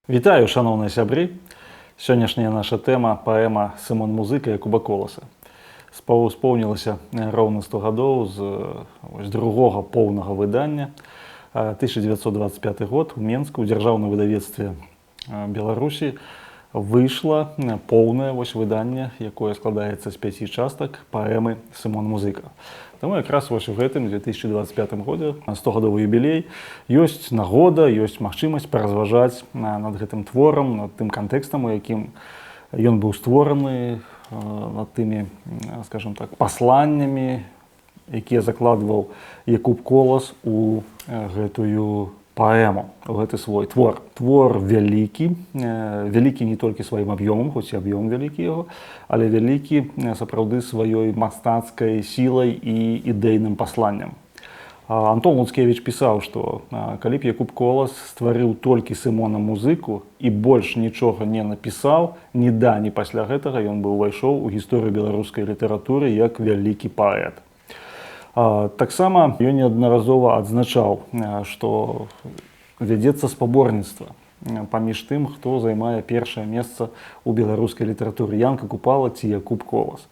Вітаю, шановні сябры! Сённяшняя наша тэма паэма «Сымон Музыка» Якуба Коласа. Споўнілася роўна 100 гадоў з другога поўнага выдання. 1925 год у Менску ў дзяржаўным выдавецтве Беларусі выйшла поўнае выданне, якое складаецца з 5 частак паэмы «Сымон Музыка». Таму якраз у гэтым 2025 годзе, 100-гадовы юбілей, ёсць нагода, ёсць магчымасць паразважаць над гэтым творам, над тым кантэкстам, у якім ён быў створаны, над тымі, скажем так, пасланнямі, якія закладваў Якуб Колас у гэтую паэму, у гэты свой твор. Твор вялікі, вялікі не толькі сваім аб'ёмам, хоць і аб'ём вялікі яго, але вялікі сапраўды сваёй мастацкай сілай і ідэйным пасланнем. Антон Луцкевіч пісаў, што калі б Якуб Колас стварыў толькі Сымона Музыку і больш нічога не напісаў, ні да, ні пасля гэтага ён бы ўвайшоў у гісторыю беларускай літаратуры як вялікі паэт. Таксама ён неаднаразова адзначаў, што вядзецца спаборніцтва паміж тым, хто займае першае месца ў беларускай літаратуры, Янка Купала ці Якуб Колас.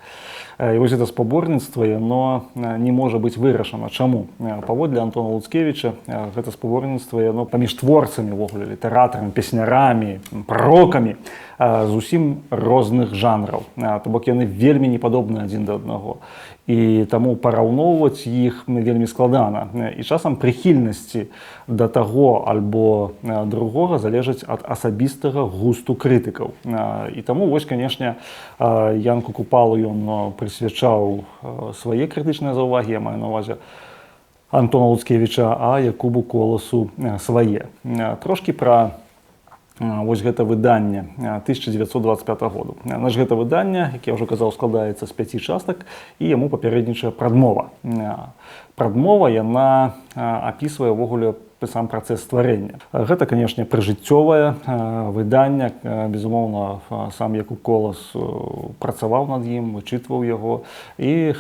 І вось гэта спаборніцтва, яно не можа быць вырашана. Чаму? Паводле Антона Луцкевіча, гэта спаборніцтва, яно паміж творцамі, ввогуле, літаратарамі, песнярамі, пророкамі зусім розных жанраў. То бок яны вельмі не падобны адзін да аднаго. І таму параўноўваць іх вельмі складана. І часам прыхільнасці да таго альбо другога залежаць ад асабістага густу крытыкаў. І таму, вось, канешне, Янку Купалу ён прысвячаў свае крытычныя заўвагі, я маю на ўвазе Антона Луцкевіча, а Якубу Коласу свае. Трошкі пра вось гэта выданне 1925 году. Наш гэта выданне, як я ўжо казаў, складаецца з 5 частак, і яму папярэднічае прадмова. Прадмова, яна апісвае ўвогуле сам працэс стварэння. Гэта, канешне, прыжыццёвае выданне. Безумоўна, сам Якуб Колас працаваў над ім, вычытваў яго, і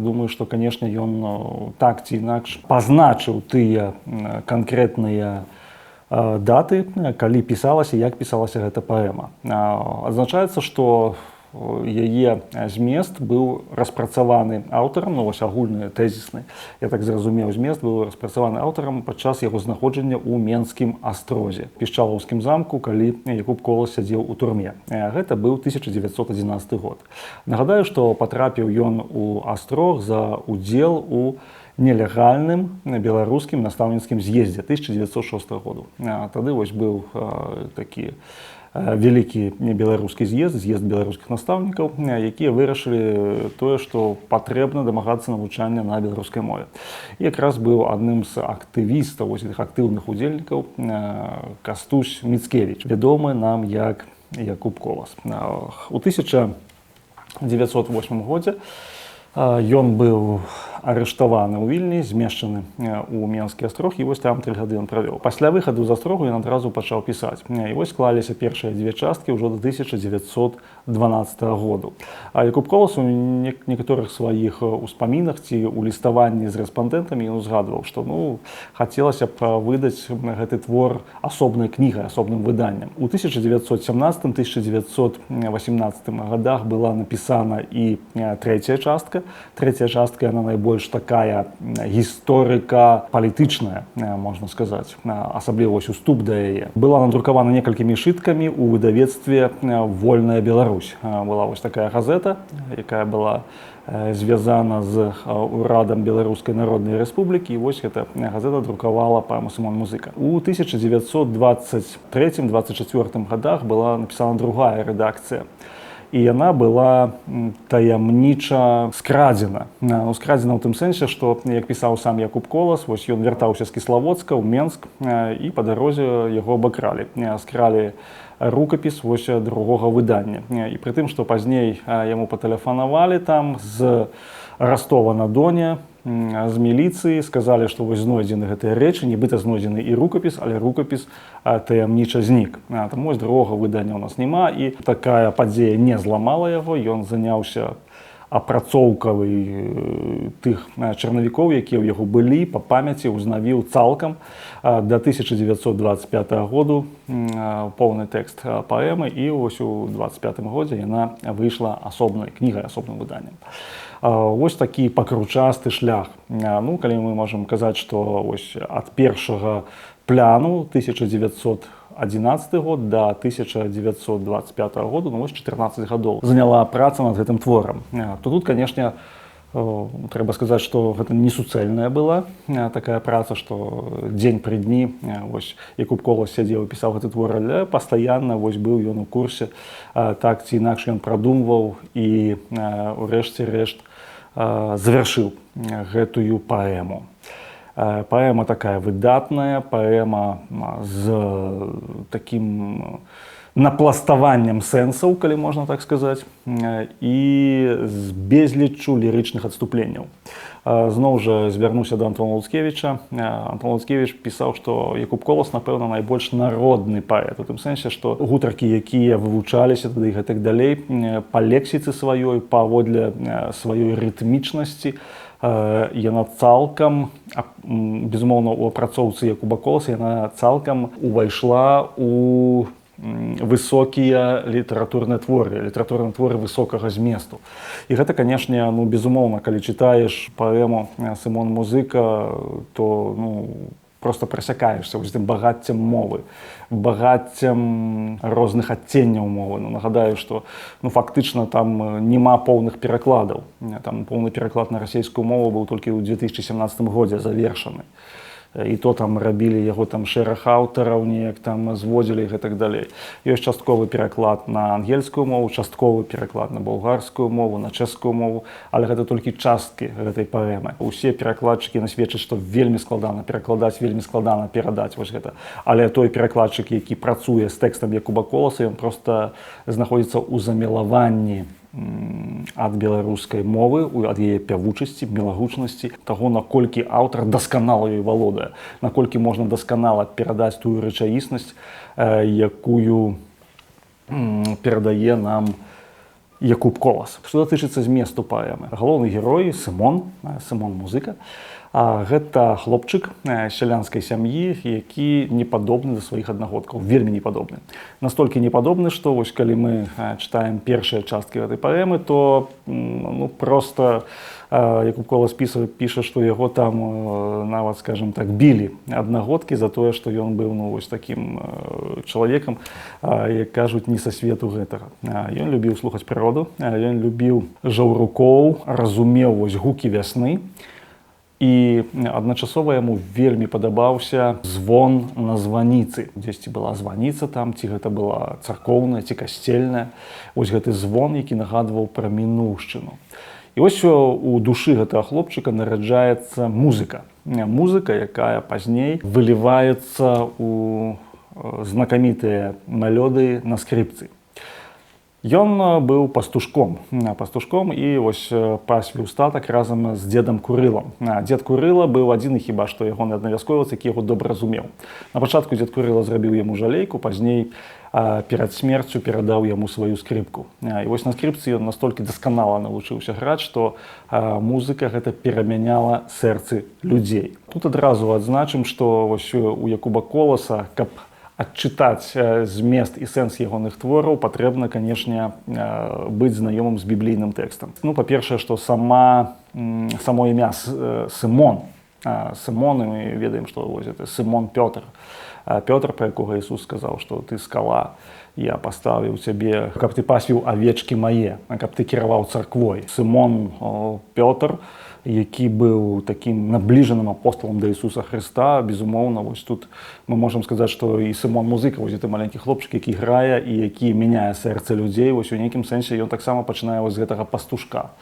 думаю, што, канешне, ён так ці інакш пазначыў тыя канкрэтныя даты, калі пісалася, як пісалася гэта паэма. Адзначаецца, што яе змест быў распрацаваны аўтарам, ну вось агульны, тэзісны, я так зразумеў, змест быў распрацаваны аўтарам падчас яго знаходжання ў Менскім астрозе, Пішчалаўскім замку, калі Якуб Колас сядзеў у турме. Гэта быў 1911 год. Нагадаю, што патрапіў ён у астрог за удзел у нелегальным беларускім настаўніцкім з'ездзе 1906 году. Тады вось быў такі вялікі беларускі з'езд беларускіх настаўнікаў, якія вырашылі тое, што патрэбна дамагацца навучання на беларускай мове. І якраз быў адным з актывістаў, вось гэтых актыўных удзельнікаў, Кастусь Міцкевіч, вядомы нам як Якуб Колас. У 1908 годзе ён быў арыштаваны ў Вільні, змешчаны ў Менскі астрог, і вось там 3 гады ён правёў. Пасля выхаду з астрогу ён адразу пачаў пісаць. І вось склаліся першыя 2 часткі ўжо до 1912 году. А Якуб Колас у некаторых сваіх успамінах ці ў ліставанні з рэспандэнтамі ён узгадваў, што хацелася б выдаць гэты твор асобнай кнігай, асобным выданнем. У 1917-1918 годах была напісана і 3-я частка. 3-я частка, яна найбольш такая гісторыка-палітычная, можна сказаць, асабліва вось уступ да яе. Была надрукавана некалькімі шыткамі ў выдавецтве «Вольная Беларусь». Была вось такая газета, якая была звязана з урадам Беларускай Народнай Рэспублікі, і вось гэта газета друкавала паэму «Сымон Музыка». У 1923-24 годах была напісана другая рэдакцыя. І яна была таямніча скрадзена. Скрадзена ў тым сэнсе, што, як пісаў сам Якуб Колас, вось ён вяртаўся з Кіславодска ў Менск, і па дарозе яго абакралі. Скралі рукапіс вось другога выдання. І пры тым, што пазней яму патэлефанавалі там з Ростова-на-Доне, з міліцыі, сказалі, што вось знойдзены гэтыя рэчы, нібыта знойдзены і рукапіс, але рукапіс таямніча знік. Таму вось другога выдання ў нас няма, і такая падзея не зламала яго, ён заняўся апрацоўкавай тых чарнавікоў, якія ў яго былі, па памяці узнавіў цалкам да 1925 году поўны тэкст паэмы, і вось у 25 годзе яна выйшла асобнай кнігай, асобным выданнем. Вось такі пакручасты шлях. Ну, калі мы можам казаць, што вось ад першага пляну 1911 год до 1925 году, ну вось 14 гадоў заняла праца над гэтым творам. То тут, канешне, трэба сказаць, што гэта не суцэльная была такая праца, што дзень пры дні вось Якуб Колас сядзеў і пісаў гэты твор, але пастаянна вось быў ён у курсе, так ці інакш ён прадумваў і у рэшце рэшт завяршыў гэтую паэму. Паэма такая выдатная, паэма з такім напластаваннем сэнсаў, калі можна так сказаць, і з безліччу лірычных адступленняў. Зноў жа звярнуўся да Антона Луцкевіча. Антон Луцкевіч пісаў, што Якуб Колас, напэўна, найбольш народны паэт, у тым сэнсе, што гутаркі, якія вывучаліся тады і гэтак далей, па лексіцы сваёй, паводле сваёй рытмічнасці, яна цалкам, безумоўна, у апрацоўцы Якуба Коласа, яна цалкам увайшла у высокія літаратурныя творы высокага зместу. І гэта, канешне, ну, безумоўна, калі чытаеш паэму Сымон Музыка, то, ну, просто прасякаешся вось тым багаццем мовы, багаццем розных адценняў мовы. Ну, нагадаю, што фактычна там няма поўных перакладаў. Там поўны пераклад на расійскую мову быў толькі ў 2017 годзе завершаны. І то там рабілі яго там шэраг аўтараў, неяк там зводзілі і гэтак далей. Ёсць частковы пераклад на ангельскую мову, частковы пераклад на балгарскую мову, на чэшскую мову, але гэта толькі часткі гэтай паэмы. Усе перакладчыкі насведчаць, што вельмі складана перакладаць, вельмі складана перадаць вось гэта. Але той перакладчык, які працуе з тэкстам Якуба Коласа, ён проста знаходзіцца ў замілаванні ад беларускай мовы, ад яе пявучасці, мілагучнасці, таго, наколькі аўтар дасканала ёй валодае, наколькі можна дасканала перадаць тую рэчаіснасць, якую перадае нам Якуб Колас. Што датычыцца зместу паэмы. Галоўны герой Сымон Музыка. Гэта хлопчык сялянскай сям'і, які не падобны да сваіх аднагодкаў, вельмі не падобны. Настолькі не падобны, што вось калі мы чытаем першыя часткі гэтай паэмы, то проста Якуб Колас піша, што яго там нават, скажем так, білі аднагодкі за тое, што ён быў вось такім чалавекам, як кажуць, не са свету гэтага. Ён любіў слухаць прыроду, ён любіў жаўрукоў, разумеў вось гукі вясны. І адначасова яму вельмі падабаўся звон на званіцы. Дзесьці была званіца там, ці гэта была царкоўная, ці касцельная. Вось гэты звон, які нагадваў пра мінуўшчыну. І вось у душы гэтага хлопчыка нараджаецца музыка. Музыка, якая пазней выліваецца ў знакамітыя мелодыі на скрыпцы. Ён быў пастушком і вось пасвіў статак разам з дзедам Курылам. Дзед Курыла быў адзіны хіба што ягоны аднавясковец, які яго добра разумеў. На пачатку дзед Курыла зрабіў яму жалейку, пазней перад смерцю перадаў яму сваю скрыпку. І вось на скрыпцы ён настолькі дасканала навучыўся граць, што музыка гэта перамяняла сэрцы людзей. Тут адразу адзначым, што вось у Якуба Коласа, каб адчытаць змест і сэнс ягоных твораў, патрэбна, канешне, быць знаёмым з біблійным тэкстам. Па-першае, што само імя Сымон, і мы ведаем, што гэта Сымон Пётр. Пётр, па якога Ісус сказаў, што ты скала, я паставіў цябе, каб ты пасвіў авечкі мае, каб ты кіраваў царквой. Сымон Пётр, які быў такім набліжаным апосталам да Ісуса Хрыста, безумоўна, вось тут мы можам сказаць, што і Сымон Музыка, вось гэты маленькі хлопчык, які грае і які мяняе сэрцы людзей, вось у нейкім сэнсе ён таксама пачынае вось з гэтага пастушка.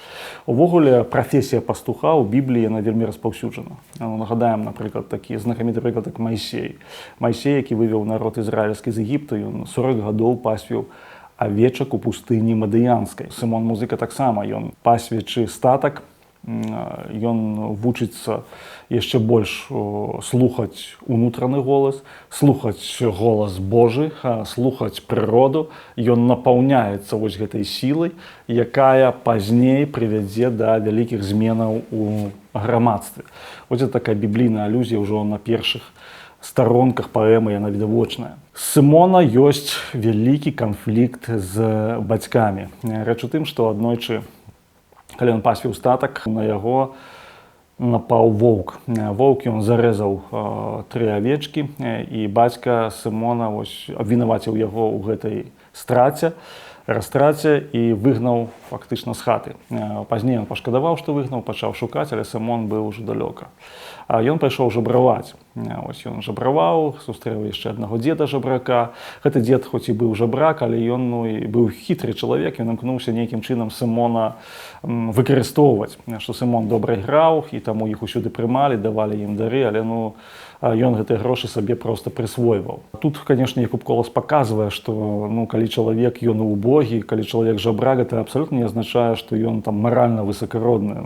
Увогуле, прафесія пастуха ў Бібліі, яна вельмі распаўсюджана. Нагадаем, напрыклад, такі знакаміты прыклад, як Майсей. Майсей, які вывеў народ ізраільскі з Егіпта, ён 40 гадоў пасвіў авечак у пустыні Мадыянскай. Сымон Музыка таксама, ён пасвячы статак, ён вучыцца яшчэ больш слухаць унутраны голас, слухаць голас Божы, слухаць прыроду. Ён напаўняецца вось гэтай сілай, якая пазней прывядзе да вялікіх зменаў у грамадстве. Вось гэта такая біблійная алюзія ўжо на першых старонках паэмы, яна відавочная. Сымона ёсць вялікі канфлікт з бацькамі. Рэч у тым, што аднойчы, калі ён пасвіў статак, на яго напаў воўк. Воўк ён зарэзаў 3 авечкі, і бацька Сымона абвінаваціў яго ў гэтай растраце і выгнаў фактычна з хаты. Пазней ён пашкадаваў, што выгнаў, пачаў шукаць, але Сымон быў ужо далёка. Ён пайшоў жабраваць. Ён жабраваў, сустрэў яшчэ аднаго дзеда жабрака. Гэты дзед хоць і быў жабрак, але ён быў хітры чалавек, ён імкнуўся нейкім чынам Сымона выкарыстоўваць, што Сымон добра іграў, і таму іх усюды прымалі, давалі ім дары, але ён гэтыя грошы сабе проста прысвойваў. Тут, канешне, Якуб Колас паказвае, што калі чалавек ён убогі, калі чалавек жабрак, гэта абсалютна не азначае, што ён там маральна высакародны,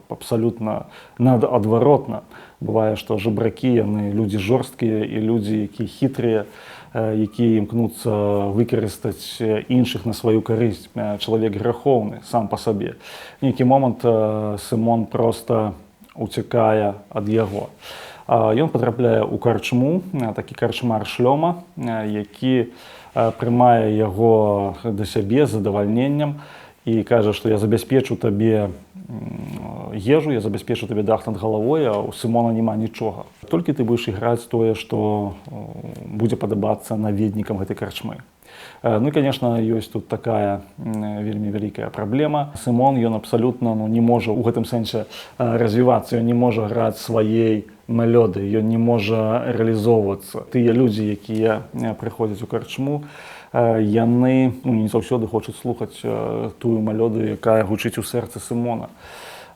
абсалютна наадваротна. Бывае, што жабракі, яны людзі жорсткія і людзі, якія хітрыя, якія імкнуцца выкарыстаць іншых на сваю карысць. Чалавек грахоўны сам па сабе. Нейкі момант Сымон проста уцякае ад яго. Ён патрапляе ў карчму, такі карчмар Шлёма, які прымае яго да сябе з задавальненнем і кажа, што я забяспечу табе ежу, я забяспечу табе дах над галавой, а ў Сымона няма нічога. Толькі ты будзеш іграць тое, што будзе падабацца наведнікам гэтай карчмы. Ну і, конечно, ёсць тут такая вельмі вялікая праблема. Сымон, ён абсалютна не можа ў гэтым сэнсе развівацца, ён не можа граць сваей мелодыі, ён не можа рэалізоўвацца. Тыя людзі, якія прыходзяць у карчму, яны не заўсёды хочуць слухаць тую мелодыю, якая гучыць у сэрцы Сымона.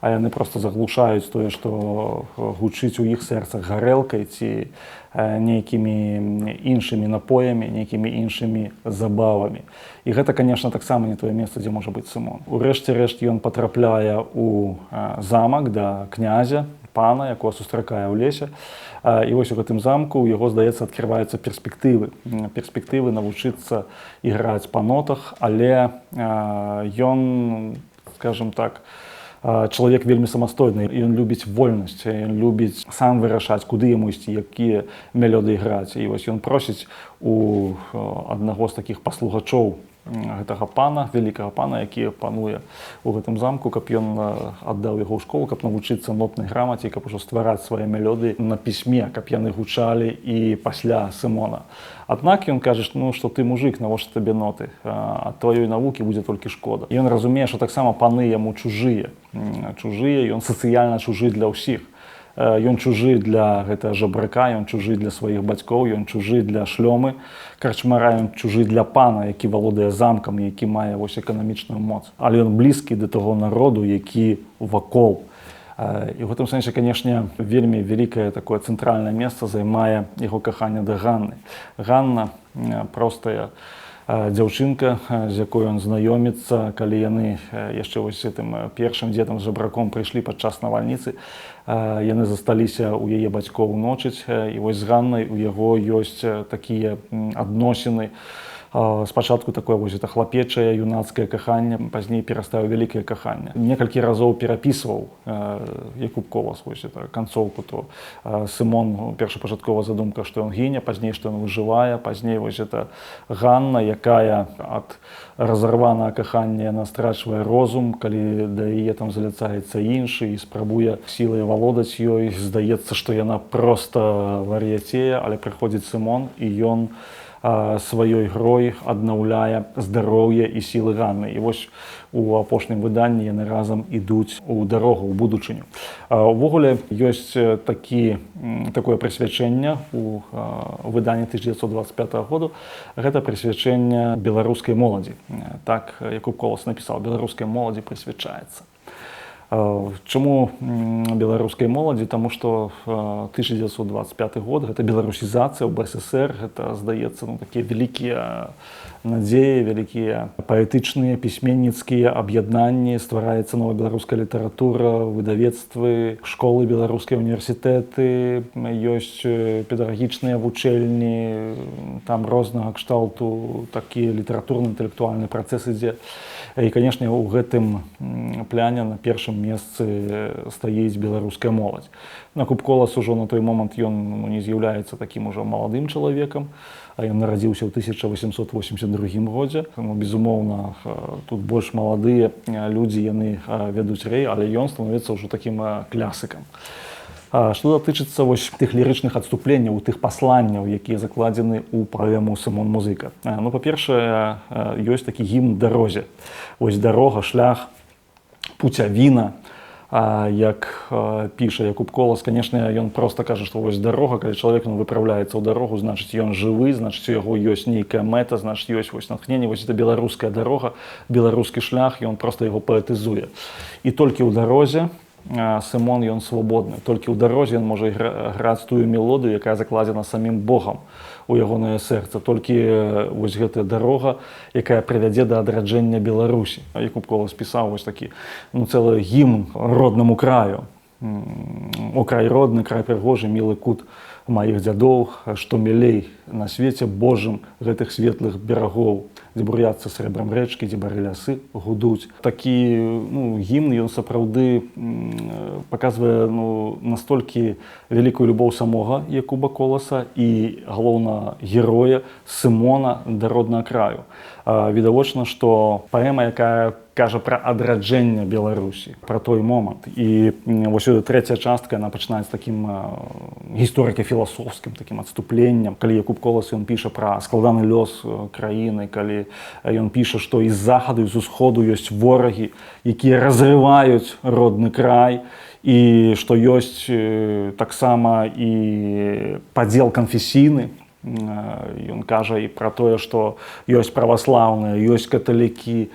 А яны проста заглушаюць тое, што гучыць у іх сэрцах гарэлкай ці нейкімі іншымі напоямі, нейкімі іншымі забавамі. І гэта, конечно, таксама не тое месца, дзе можа быць Сымон. Урэшце рэшт ён патрапляе ў замак да князя, пана, якога сустракае ў лесе. І вось у гэтым замку ў яго, здаецца, адкрываюцца перспектывы навучыцца іграць па нотах, але ён, скажем так, чалавек вельмі самастойны, ён любіць вольнасць, ён любіць сам вырашаць, куды яму ісці, якія мелодыі граць. І вось ён просіць у аднаго з такіх паслугачоў гэтага пана, вялікага пана, які пануе ў гэтым замку, каб ён аддаў яго ў школу, каб навучыцца нотнай грамаце, каб ужо ствараць свае мелодыі на пісьме, каб яны гучалі і пасля Сымона. Аднак ён кажа, што ты мужык, навошта табе ноты, ад тваёй навукі будзе толькі шкода. Ён разумее, што таксама паны яму чужыя, ён сацыяльна чужы для ўсіх. Ён чужы для гэтага жабрака, ён чужы для сваіх бацькоў, ён чужы для Шлёмы карчмара, ён чужы для пана, які валодае замкам, які мае эканамічную моц. Але ён блізкі да таго народу, які вакол. І ў гэтым сэнсе, канешне, вельмі вялікае такое цэнтральнае месца займае яго каханне да Ганны. Ганна простая дзяўчынка, з якой ён знаёміцца, калі яны яшчэ вось гэтым першым дзедам з жабраком прыйшлі падчас навальніцы. Яны засталіся ў яе бацькоў уночыць, і вось з Ганнай у яго ёсць такія адносіны. Спачатку такое вось это хлапечае юнацкае каханне, пазней перастаў вялікае каханне. Некалькі разоў перапісваў Якуб Колас вось это канцоўку, то Сымон першапачаткова задумка, што ён гіне, пазней што ён выжывае, пазней вось это Ганна, якая ад разарванага кахання яна страчвае розум, калі да яе там заляцаецца іншы і спрабуе сілай валодаць ёй, здаецца, што яна проста вар'яцее, але прыходзіць Сымон і ён сваёй грой аднаўляе здароўе і сілы Ганны. І вось у апошнім выданні яны разам ідуць у дарогу, у будучыню. Увогуле ёсць такое прысвячэнне у выданні 1925 году. Гэта прысвячэнне беларускай моладзі. Так Якуб Колас напісаў, беларускай моладзі прысвячаецца. Чаму беларускай моладзі? Таму што 1925 год гэта беларусізацыя ў БССР, гэта, здаецца, такія вялікія надзеі, вялікія паэтычныя, пісьменніцкія аб'яднанні, ствараецца новая беларуская літаратура, выдавецтвы, школы беларускія, універсітэты, ёсць педагагічныя вучэльні, там рознага кшталту такі літаратурна-інтэлектуальны працэс ідзе. І, канешне, у гэтым пляне на першым месцы стаіць беларуская моладзь. Якуб Колас ужо на той момант ён не з'яўляецца такім ужо маладым чалавекам, а ён нарадзіўся ў 1882 годзе. Безумоўна, тут больш маладыя людзі, яны вядуць рэй, але ён становіцца ўжо такім класікам. Што датычыцца тых лірычных адступленняў, тых пасланняў, якія закладзены ў паэму «Сымон Музыка». Па-першае, ёсць такі гімн дарозе. Дарога, шлях, пуцявіна, як піша Якуб Колас. Канешне, ён проста кажа, што дарога, калі чалавек выпраўляецца ў дарогу, значыць, ён жывы, значыць, у яго ёсць нейкая мэта, значыць, ёсць натхненне, это беларуская дарога, беларускі шлях, ён проста яго паэтызуе. І толькі ў дарозе Сымон, ён свабодны. Толькі ў дарозе ён можа граць тую мелодыю, якая закладзена самім Богам у ягонае сэрца. Толькі гэтая дарога, якая прывядзе да адраджэння Беларусі. Якуб Колас пісаў такі цэлы гімн роднаму краю. О, край родны, край прыгожы, мілы кут маіх дзядоў, што мілей на свеце Божым гэтых светлых берагоў, дзе буряцца срэбрам рэчкі, дзе бары лясы гудуць. Такі гімн, ён сапраўды паказвае настолькі вялікую любоў самога Якуба Коласа і, галоўна, героя Сымона да роднага краю. Відавочна, што паэма, якая кажа пра адраджэнне Беларусі, пра той момант. І трэцяя частка, яна пачынаецца такім гісторыка-філасофскім такім адступленнем. Калі Якуб Колас ён піша пра складаны лёс краіны, калі ён піша, што і з захаду, і з усходу ёсць ворагі, якія разрываюць родны край, і што ёсць таксама і падзел канфесійны. Ён кажа і пра тое, што ёсць праваслаўныя, ёсць каталікі,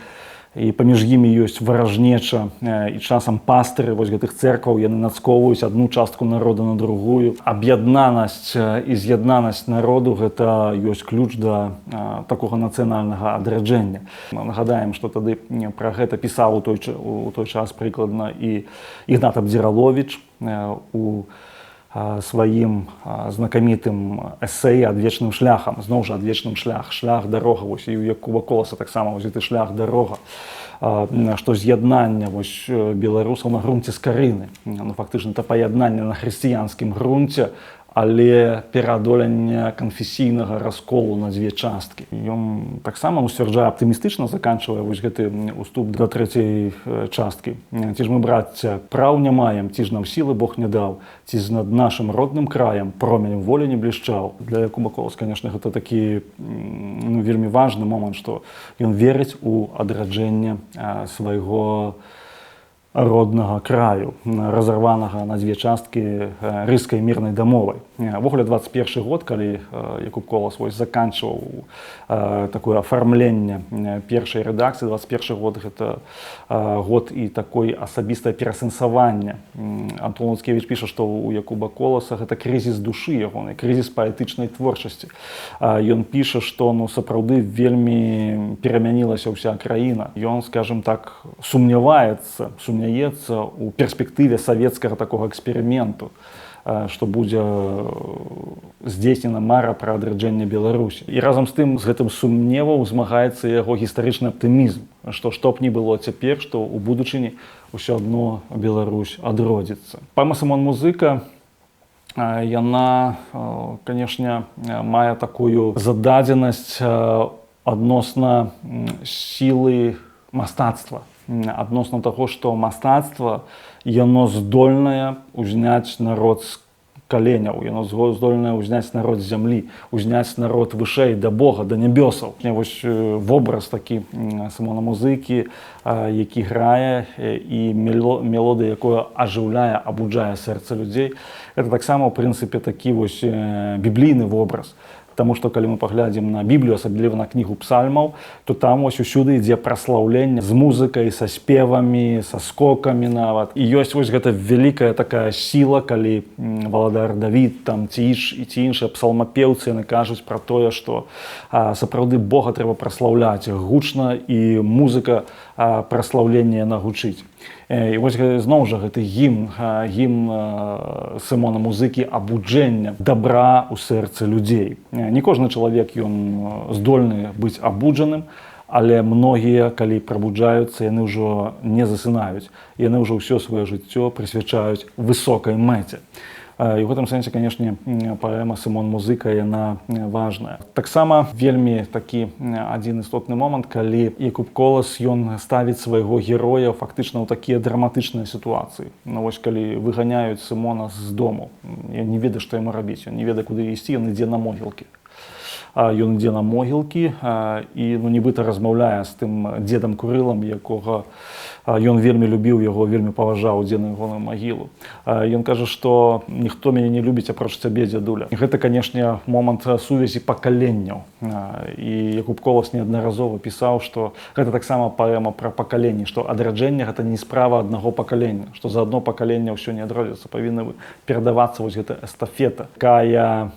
і паміж імі ёсць варажнеча, і часам пастыры гэтых цэркваў, яны нацковваюць адну частку народа на другую. Аб'яднанасць і з'яднанасць народу — гэта ёсць ключ да такога нацыянальнага адраджэння. Нагадаем, што тады пра гэта пісаў у той час прыкладна і Ігнат Абдзіраловіч у сваім знакамітым эсэі «Адвечным шляхам». Зноў жа, адвечным шлях, шлях, дарога. І у Якуба Коласа таксама гэты шлях, дарога. Што з'яднання беларусаў на грунце скарыны. Фактычна, это паяднанне на хрысціянскім грунце, але пераадолення канфесійнага расколу на дзве часткі. Ён таксама сцвярджае, аптымістычна заканчвае гэты уступ да трэцяй часткі. Ці ж мы, брацця, праў не маем, ці ж нам сілы Бог не даў, ці ж над нашым родным краем промень волі не блішчаў. Для Якуба Коласа, канешне, гэта такі вельмі важны момант, што ён верыць у адраджэнне свайго роднага краю, разарванага на дзве часткі рыскай мірнай дамовай. Ввогуле, 21 год, калі Якуб Колас заканчваў такое афармленне першай рэдакцыі, 21 год — гэта год і такое асабістае пераасэнсаванне. Антон Луцкевіч піша, што у Якуба Коласа гэта крызіс душы ягонай, крызіс паэтычнай творчасці. Ён піша, што сапраўды вельмі перамянілася ўся краіна. Ён, скажем так, сумняваецца у перспектыве савецкага такога эксперыменту, што будзе здзейснена мара пра адраджэнне Беларусі. І разам з тым, з гэтым сумневам змагаецца яго гістарычны аптымізм, што б ні было цяпер, што ў будучыні ўсё адно Беларусь адродзіцца. Паэма «Сымон Музыка», яна, канешне, мае такую зададзенасць адносна сілы мастацтва. Адносна таго, што мастацтва, яно здольнае ўзняць народ з каленяў, яно здольнае ўзняць народ з зямлі, ўзняць народ вышэй да Бога, да нябёсаў. Вобраз такі Сымона Музыкі, які грае, і мелодыя, якая ажыўляе, абуджае сэрца людзей, гэта таксама, у прынцыпе, такі біблійны вобраз. Таму што калі мы паглядзім на Біблію, асабліва на кнігу псальмаў, то там вось усюды ідзе праслаўленне з музыкай, са спевамі, са скокамі нават. І ёсць вось гэта вялікая такая сіла, калі валадар Давід там ці іншыя псалмапеўцы яны кажуць пра тое, што сапраўды Бога трэба праслаўляць гучна, і музыка праслаўлення яна гучыць. І вось зноў жа гэты гімн Сымона Музыкі абуджэння дабра ў сэрцы людзей. Не кожны чалавек ён здольны быць абуджаным, але многія, калі прабуджаюцца, яны ўжо не засынаюць. Яны ўжо ўсё сваё жыццё прысвячаюць высокай мэце. І ў гэтым сэнсе, канешне, паэма «Сымон Музыка» яна важная. Таксама вельмі такі адзін істотны момант, калі Якуб Колас ён ставіць свайго героя фактычна ў такія драматычныя сітуацыі. Ну вось калі выганяюць Сымона з дому, ён не ведае, што яму рабіць, ён не ведае, куды ісці, ён ідзе на могілкі. Ён ідзе на могілкі і нібыта размаўляе з тым дзедам Курылам, якога ён вельмі любіў, яго вельмі паважаў, ідзе на яго на магілу. Ён кажа, што ніхто мяне не любіць апроч цябе, дзядуля. І гэта, канешне, момант сувязі пакаленняў. І Якуб Колас неаднаразова пісаў, што гэта таксама паэма пра пакаленні, што адраджэнне гэта не справа аднаго пакалення, што за адно пакаленне ўсё не адродзіцца, павінна перадавацца вось гэта эстафета, якая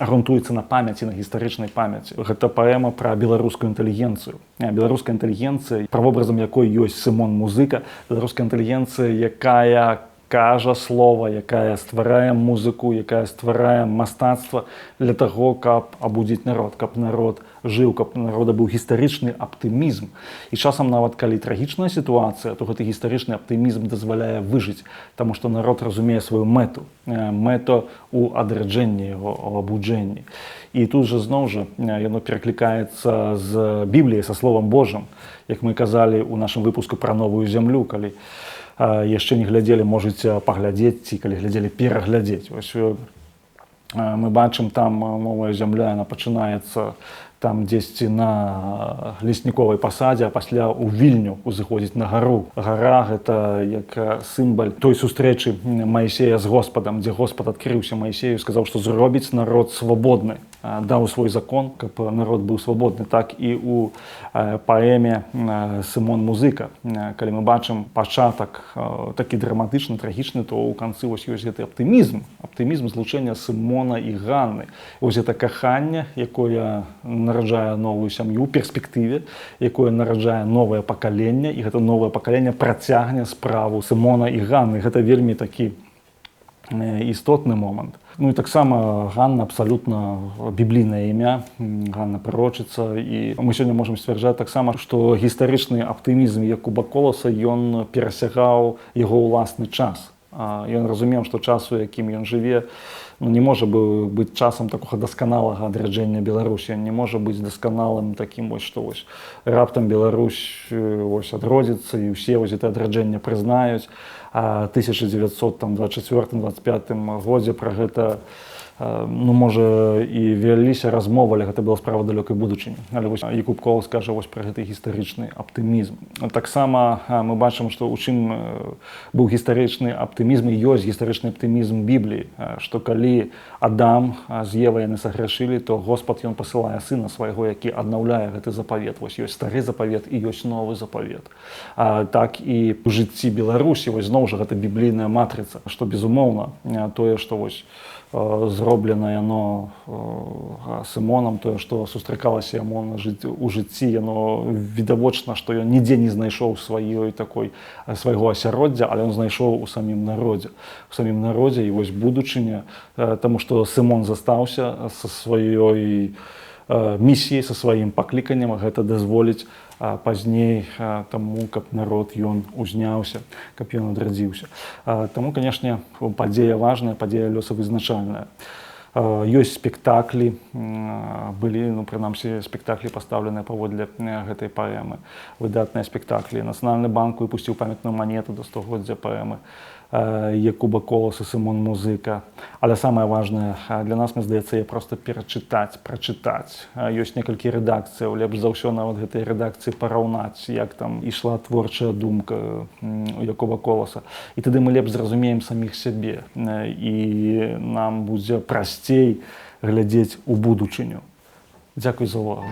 грунтуецца на памяці, на гістарычнай памяці. Гэта паэма пра беларускую інтэлігенцыю. Беларуская інтэлігенцыя, правобразам якой ёсць Сымон Музыка, беларуская інтэлігенцыя, якая кажа слова, якая стварае музыку, якая стварае мастацтва для таго, каб абудзіць народ, каб народ жыў, каб народа быў гістарычны аптымізм. І часам нават калі трагічная сітуацыя, то гэты гістарычны аптымізм дазваляе выжыць, таму што народ разумее сваю мэту ў адраджэнні яго, у абуджэнні. І тут жа зноў жа яно пераклікаецца з Бібліяй, са Словам Божым, як мы казалі ў нашым выпуску пра новую зямлю, калі яшчэ не глядзелі, можаце паглядзець, ці калі глядзелі, пераглядзець. Мы бачым, там новая зямля, яна пачынаецца там дзесьці на лесніковай пасадзе, а пасля ў Вільню узыходзіць на гару. Гара – гэта як сімвал той сустрэчы Маісея з Господам, дзе Господ адкрыўся Маісею, сказаў, што зробіць народ свабодны, даў свой закон, каб народ быў свабодны. Так і ў паэме «Сымон Музыка». Калі мы бачым пачатак такі драматычны, трагічны, то ў канцы вось ёсць гэты аптымізм злучэння Сымона і Ганны. Вось гэта каханне, якое нараджае новую сям'ю ў перспектыве, якое нараджае новае пакаленне, і гэта новае пакаленне працягне справу Сымона і Ганны. Гэта вельмі такі істотны момант. Ну і таксама Ганна абсалютна біблійнае імя, Ганна прарочыца, і мы сёння можам сцвярджаць таксама, што гістарычны аптымізм Якуба Коласа, ён перасягаў яго ўласны час. Ён разумеў, што час, у якім ён жыве, не можа быць часам такога дасканалага адраджэння Беларусі. Не можа быць дасканалым такім, што раптам Беларусь адродзіцца, і ўсе гэта адраджэнне прызнаюць. А 1924-25 годзе пра гэта можа і вяліся размовы, але гэта была справа далёкай будучыні. Але вось Якуб Колас кажа пра гэты гістарычны аптымізм. Таксама мы бачым, што ў чым быў гістарычны аптымізм, і ёсць гістарычны аптымізм Бібліі, што калі Адам з Евай яны саграшылі, то Господ ён пасылае сына свайго, які аднаўляе гэты запавет. Вось ёсць стары запавет і ёсць новы запавет. Так і ў жыцці Беларусі вось зноў жа гэта біблійная матрыца, што безумоўна тое, што вось зроблена яно Сымонам, тое, што сустракалася яму у жыцці, яно відавочна, што ён нідзе не знайшоў свайго асяроддзя, але ён знайшоў у самім народзе. У самім народзе і вось будучыня, таму што Сымон застаўся са сваёй місіяй, са сваім пакліканнем, гэта дазволіць пазней таму, каб народ ён узняўся, каб ён адрадзіўся. Таму, канешне, падзея важная, падзея лёсавызначальная. Ёсць спектаклі, былі, прынамсі, спектаклі пастаўленыя паводле гэтай паэмы. Выдатныя спектаклі. Нацыянальны банк выпусціў памятную манету да 100-годдзя паэмы Якуба Коласа «Сымон Музыка». Але самае важнае для нас, мне здаецца, проста перачытаць, прачытаць. Ёсць некалькі рэдакцыяў, лепш за ўсё нават гэтай рэдакцыі параўнаць, як там ішла творчая думка у Якуба Коласа. І тады мы лепш зразумеем саміх сябе, і нам будзе прасцей глядзець у будучыню. Дзякуй за увагу.